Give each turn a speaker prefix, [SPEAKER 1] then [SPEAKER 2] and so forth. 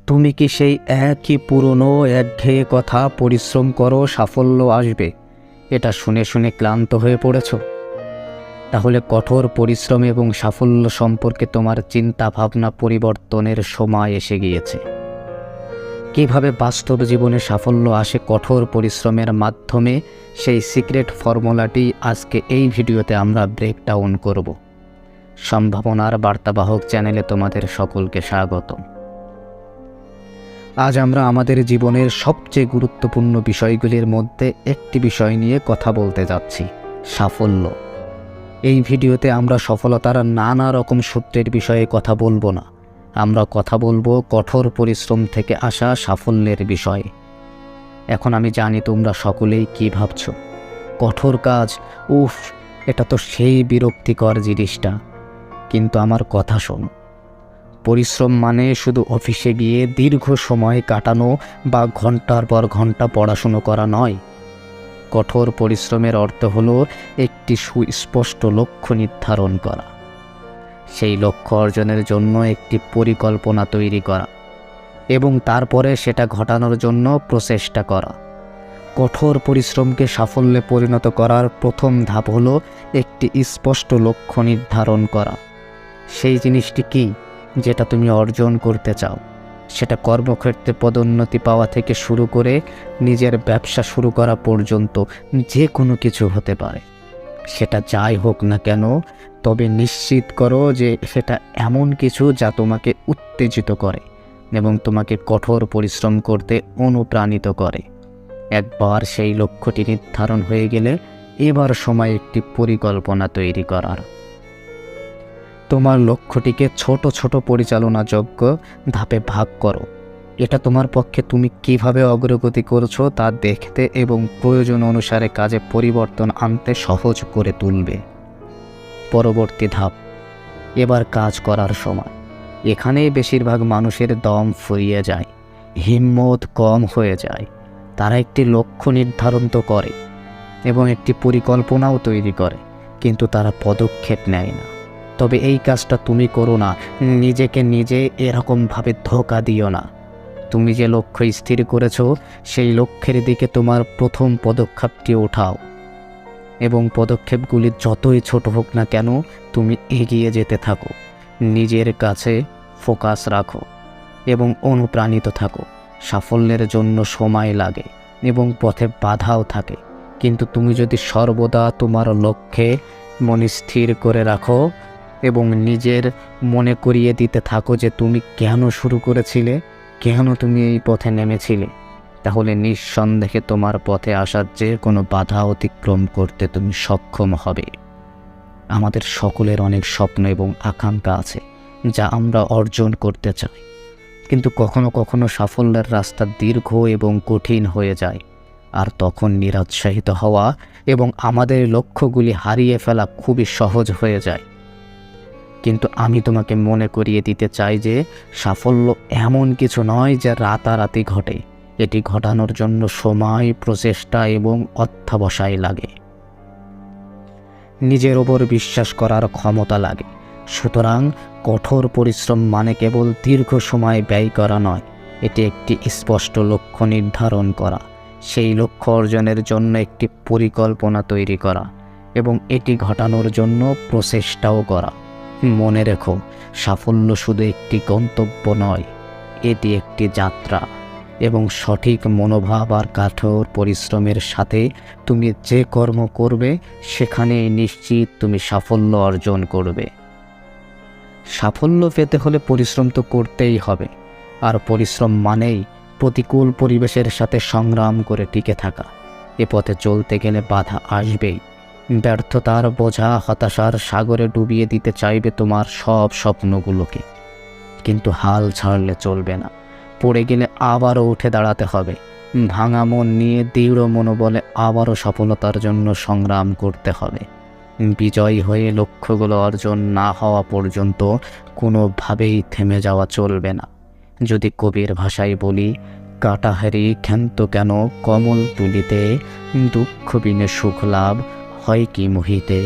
[SPEAKER 1] তুমি কি সেই একই পুরনো একঘেয়ে কথা, পরিশ্রম করো সাফল্য আসবে, এটা শুনে শুনে ক্লান্ত হয়ে পড়েছ? তাহলে কঠোর পরিশ্রম এবং সাফল্য সম্পর্কে তোমার চিন্তা ভাবনা পরিবর্তনের সময় এসে গিয়েছে। কিভাবে বাস্তব জীবনে সাফল্য আসে কঠোর পরিশ্রমের মাধ্যমে, সেই সিক্রেট ফর্মুলাটি আজকে এই ভিডিওতে আমরা ব্রেকডাউন করব। সম্ভাবনার বার্তাবাহক চ্যানেলে তোমাদের সকলকে স্বাগতম। আজ আমরা আমাদের জীবনের সবচেয়ে গুরুত্বপূর্ণ বিষয়গুলির মধ্যে একটি বিষয় নিয়ে কথা বলতে যাচ্ছি, সাফল্য। এই ভিডিওতে আমরা সফলতার নানা রকম সূত্রের বিষয়ে কথা বলবো না, আমরা কথা বলবো কঠোর পরিশ্রম থেকে আসা সাফল্যের বিষয়ে। এখন আমি জানি তোমরা সকলেই কি ভাবছো, কঠোর কাজ, উফ, এটা তো সেই বিরক্তিকর জিনিসটা। কিন্তু আমার কথা শোনো, পরিশ্রম মানে শুধু অফিসে গিয়ে দীর্ঘ সময় কাটানো বা ঘন্টার পর ঘন্টা পড়াশুনো করা নয়। কঠোর পরিশ্রমের অর্থ হলো একটি সুস্পষ্ট লক্ষ্য নির্ধারণ করা, সেই লক্ষ্য অর্জনের জন্য একটি পরিকল্পনা তৈরি করা এবং তারপরে সেটা ঘটানোর জন্য প্রচেষ্টা করা। কঠোর পরিশ্রমকে সাফল্যে পরিণত করার প্রথম ধাপ হলো একটি স্পষ্ট লক্ষ্য নির্ধারণ করা। সেই জিনিসটি কি, যেটা তুমি অর্জন করতে চাও? সেটা কর্মক্ষেত্রে পদোন্নতি পাওয়া থেকে শুরু করে নিজের ব্যবসা শুরু করা পর্যন্ত যে কোনো কিছু হতে পারে। সেটা যাই হোক না কেন, তবে নিশ্চিত করো যে সেটা এমন কিছু যা তোমাকে উত্তেজিত করে এবং তোমাকে কঠোর পরিশ্রম করতে অনুপ্রাণিত করে। একবার সেই লক্ষ্যটি নির্ধারণ হয়ে গেলে এবার সময় একটি পরিকল্পনা তৈরি করার। তোমার লক্ষ্যটিকে ছোট ছোট পরিচালনাযোগ্য ধাপে ভাগ করো। এটা তোমার পক্ষে তুমি কিভাবে অগ্রগতি করছো তা দেখতে এবং প্রয়োজন অনুসারে কাজে পরিবর্তন আনতে সহজ করে তুলবে। পরবর্তী ধাপ, এবার কাজ করার সময়। এখানেই বেশিরভাগ মানুষের দম ফুরিয়ে যায়, হিম্মত কম হয়ে যায়। তারা একটি লক্ষ্য নির্ধারণ তো করে এবং একটি পরিকল্পনাও তৈরি করে, কিন্তু তারা পদক্ষেপ নেয় না। তবে এই কাজটা তুমি করো না, নিজেকে নিজে এরকমভাবে ধোঁকা দিও না। তুমি যে লক্ষ্য স্থির করেছো সেই লক্ষ্যের দিকে তোমার প্রথম পদক্ষেপটি ওঠাও এবং পদক্ষেপগুলি যতই ছোট হোক না কেন তুমি এগিয়ে যেতে থাকো। নিজের কাছে ফোকাস রাখো এবং অনুপ্রাণিত থাকো। সাফল্যের জন্য সময় লাগে এবং পথে বাধাও থাকে, কিন্তু তুমি যদি সর্বদা তোমার লক্ষ্যে মন স্থির করে রাখো এবং নিজের মনে করিয়ে দিতে থাকো যে তুমি কেন শুরু করেছিলে, কেন তুমি এই পথে নেমেছিলে, তাহলে নিঃসন্দেহে তোমার পথে আসার যে কোনো বাধা অতিক্রম করতে তুমি সক্ষম হবে। আমাদের সকলের অনেক স্বপ্ন এবং আকাঙ্ক্ষা আছে যা আমরা অর্জন করতে চাই, কিন্তু কখনো কখনো সাফল্যের রাস্তা দীর্ঘ এবং কঠিন হয়ে যায়, আর তখন নিরুৎসাহিত হওয়া এবং আমাদের লক্ষ্যগুলি হারিয়ে ফেলা খুবই সহজ হয়ে যায়। কিন্তু আমি তোমাকে মনে করিয়ে দিতে চাই যে সাফল্য এমন কিছু নয় যা রাতারাতি ঘটে। এটি ঘটানোর জন্য সময়, প্রচেষ্টা এবং অধ্যবসায় লাগে। নিজের ওপর বিশ্বাস করার ক্ষমতা লাগে। সুতরাং কঠোর পরিশ্রম মানে কেবল দীর্ঘ সময় ব্যয় করা নয়, এটি একটি স্পষ্ট লক্ষ্য নির্ধারণ করা, সেই লক্ষ্য অর্জনের জন্য একটি পরিকল্পনা তৈরি করা এবং এটি ঘটানোর জন্য প্রচেষ্টাও করা। মনে রেখো, সাফল্য শুধু একটি গন্তব্য নয়, এটি একটি যাত্রা এবং সঠিক মনোভাব আর কঠোর পরিশ্রমের সাথে তুমি যে কর্ম করবে সেখানে নিশ্চিত তুমি সাফল্য অর্জন করবে। সাফল্য পেতে হলে পরিশ্রম তো করতেই হবে, আর পরিশ্রম মানেই প্রতিকূল পরিবেশের সাথে সংগ্রাম করে টিকে থাকা। এ পথে চলতে গেলে বাধা আসবেই। ব্যর্থতার বোঝা হতাশার সাগরে ডুবিয়ে দিতে চাইবে তোমার সব স্বপ্নগুলোকে, কিন্তু হাল ছাড়লে চলবে না। পড়ে গেলে আবারও উঠে দাঁড়াতে হবে। ভাঙা মন নিয়ে দৃঢ় মনোবলে আবারও সফলতার জন্য সংগ্রাম করতে হবে। বিজয়ী হয়ে লক্ষ্যগুলো অর্জন না হওয়া পর্যন্ত কোনোভাবেই থেমে যাওয়া চলবে না। যদি কবির ভাষায় বলি, কাটাহারি ক্ষান্ত কেন কমল তুলিতে, দুঃখ বিনে সুখ লাভ হয় কি মোহিতে।